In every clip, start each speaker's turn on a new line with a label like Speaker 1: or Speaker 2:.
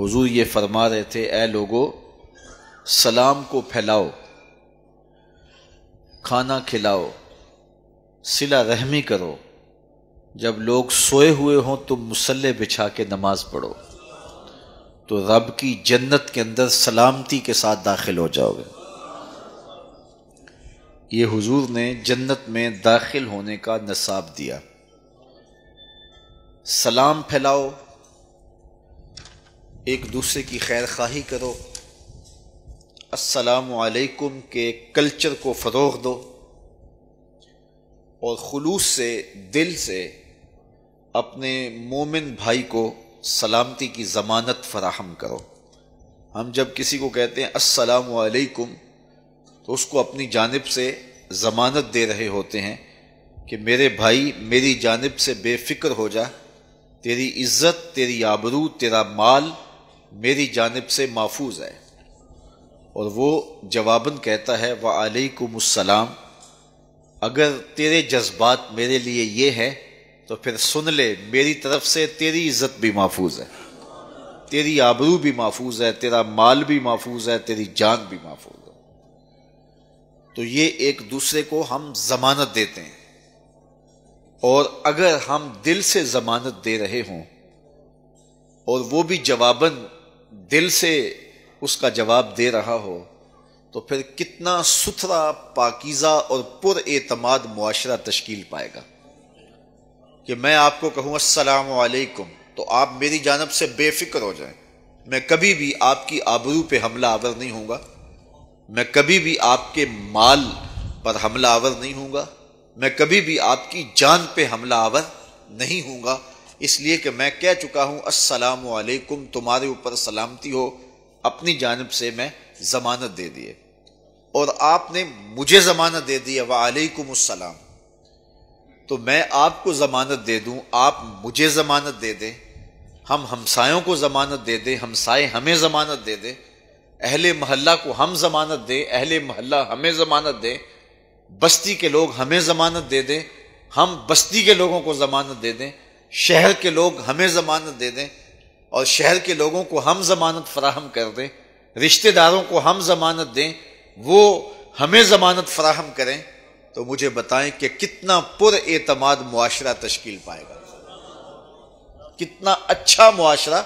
Speaker 1: حضور یہ فرما رہے تھے، اے لوگو سلام کو پھیلاؤ، کھانا کھلاؤ، صلہ رحمی کرو، جب لوگ سوئے ہوئے ہوں تم مصلی بچھا کے نماز پڑھو تو رب کی جنت کے اندر سلامتی کے ساتھ داخل ہو جاؤ گے۔ یہ حضور نے جنت میں داخل ہونے کا نصاب دیا۔ سلام پھیلاؤ، ایک دوسرے کی خیر خواہی کرو، السلام علیکم کے کلچر کو فروغ دو، اور خلوص سے دل سے اپنے مومن بھائی کو سلامتی کی ضمانت فراہم کرو۔ ہم جب کسی کو کہتے ہیں السلام علیکم تو اس کو اپنی جانب سے ضمانت دے رہے ہوتے ہیں کہ میرے بھائی میری جانب سے بے فکر ہو جا، تیری عزت، تیری آبرو، تیرا مال میری جانب سے محفوظ ہے۔ اور وہ جواباً کہتا ہے وعلیکم السلام، اگر تیرے جذبات میرے لیے یہ ہے تو پھر سن لے، میری طرف سے تیری عزت بھی محفوظ ہے، تیری آبرو بھی محفوظ ہے، تیرا مال بھی محفوظ ہے، تیری جان بھی محفوظ ہے۔ تو یہ ایک دوسرے کو ہم ضمانت دیتے ہیں، اور اگر ہم دل سے ضمانت دے رہے ہوں اور وہ بھی جواباً دل سے اس کا جواب دے رہا ہو تو پھر کتنا ستھرا، پاکیزہ اور پر اعتماد معاشرہ تشکیل پائے گا کہ میں آپ کو کہوں السلام علیکم تو آپ میری جانب سے بے فکر ہو جائیں، میں کبھی بھی آپ کی آبرو پہ حملہ آور نہیں ہوں گا، میں کبھی بھی آپ کے مال پر حملہ آور نہیں ہوں گا، میں کبھی بھی آپ کی جان پہ حملہ آور نہیں ہوں گا، اس لیے کہ میں کہہ چکا ہوں السلام علیکم، تمہارے اوپر سلامتی ہو، اپنی جانب سے میں ضمانت دے دیے، اور آپ نے مجھے ضمانت دے دی وعلیکم السلام، تو میں آپ کو ضمانت دے دوں، آپ مجھے ضمانت دے دیں، ہم ہمسایوں کو ضمانت دے دیں، ہمسائے ہمیں ضمانت دے دیں، اہل محلہ کو ہم ضمانت دیں، اہل محلہ ہمیں ضمانت دیں، بستی کے لوگ ہمیں ضمانت دے دیں، ہم بستی کے لوگوں کو ضمانت دے دیں، شہر کے لوگ ہمیں ضمانت دے دیں، اور شہر کے لوگوں کو ہم ضمانت فراہم کر دیں، رشتہ داروں کو ہم ضمانت دیں، وہ ہمیں ضمانت فراہم کریں، تو مجھے بتائیں کہ کتنا پر اعتماد معاشرہ تشکیل پائے گا، کتنا اچھا معاشرہ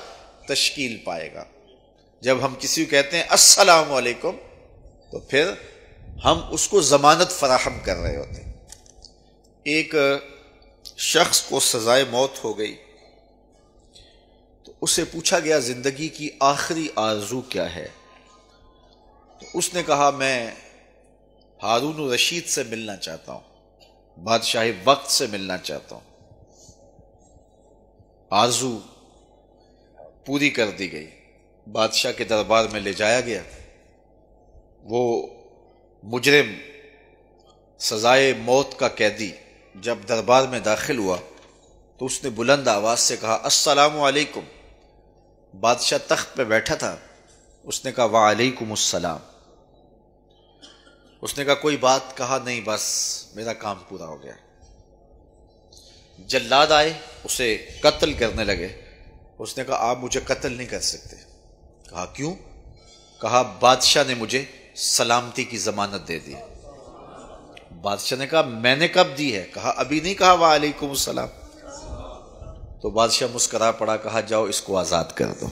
Speaker 1: تشکیل پائے گا۔ جب ہم کسی کو کہتے ہیں السلام علیکم تو پھر ہم اس کو ضمانت فراہم کر رہے ہوتے ہیں۔ ایک شخص کو سزائے موت ہو گئی تو اسے پوچھا گیا زندگی کی آخری آرزو کیا ہے؟ تو اس نے کہا میں ہارون الرشید سے ملنا چاہتا ہوں، بادشاہ وقت سے ملنا چاہتا ہوں۔ آرزو پوری کر دی گئی، بادشاہ کے دربار میں لے جایا گیا، وہ مجرم، سزائے موت کا قیدی جب دربار میں داخل ہوا تو اس نے بلند آواز سے کہا السلام علیکم۔ بادشاہ تخت پہ بیٹھا تھا، اس نے کہا وعلیکم السلام۔ اس نے کہا کوئی بات؟ کہا نہیں، بس میرا کام پورا ہو گیا۔ جلاد آئے، اسے قتل کرنے لگے، اس نے کہا آپ مجھے قتل نہیں کر سکتے۔ کہا کیوں؟ کہا بادشاہ نے مجھے سلامتی کی ضمانت دے دی۔ بادشاہ نے کہا میں نے کب دی ہے؟ کہا ابھی نہیں کہا وعلیکم السلام۔ تو بادشاہ مسکرا پڑا، کہا جاؤ اس کو آزاد کر دو۔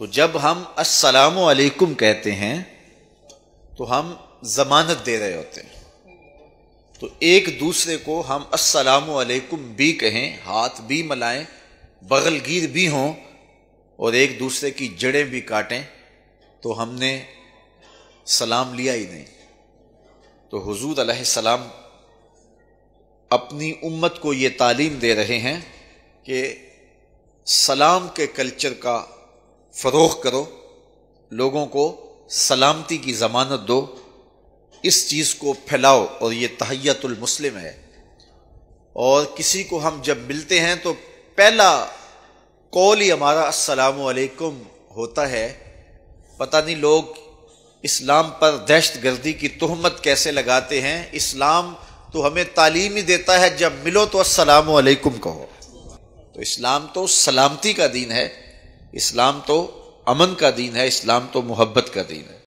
Speaker 1: تو جب ہم السلام علیکم کہتے ہیں تو ہم ضمانت دے رہے ہوتے ہیں، تو ایک دوسرے کو ہم السلام علیکم بھی کہیں، ہاتھ بھی ملائیں، بغل گیر بھی ہوں، اور ایک دوسرے کی جڑیں بھی کاٹیں، تو ہم نے سلام لیا ہی نہیں۔ تو حضور علیہ السلام اپنی امت کو یہ تعلیم دے رہے ہیں کہ سلام کے کلچر کا فروغ کرو، لوگوں کو سلامتی کی ضمانت دو، اس چیز کو پھیلاؤ، اور یہ تحیۃ المسلم ہے۔ اور کسی کو ہم جب ملتے ہیں تو پہلا قول ہی ہمارا السلام علیکم ہوتا ہے۔ پتہ نہیں لوگ اسلام پر دہشت گردی کی تہمت کیسے لگاتے ہیں۔ اسلام تو ہمیں تعلیم ہی دیتا ہے جب ملو تو السلام علیکم کہو۔ تو اسلام تو سلامتی کا دین ہے، اسلام تو امن کا دین ہے، اسلام تو محبت کا دین ہے۔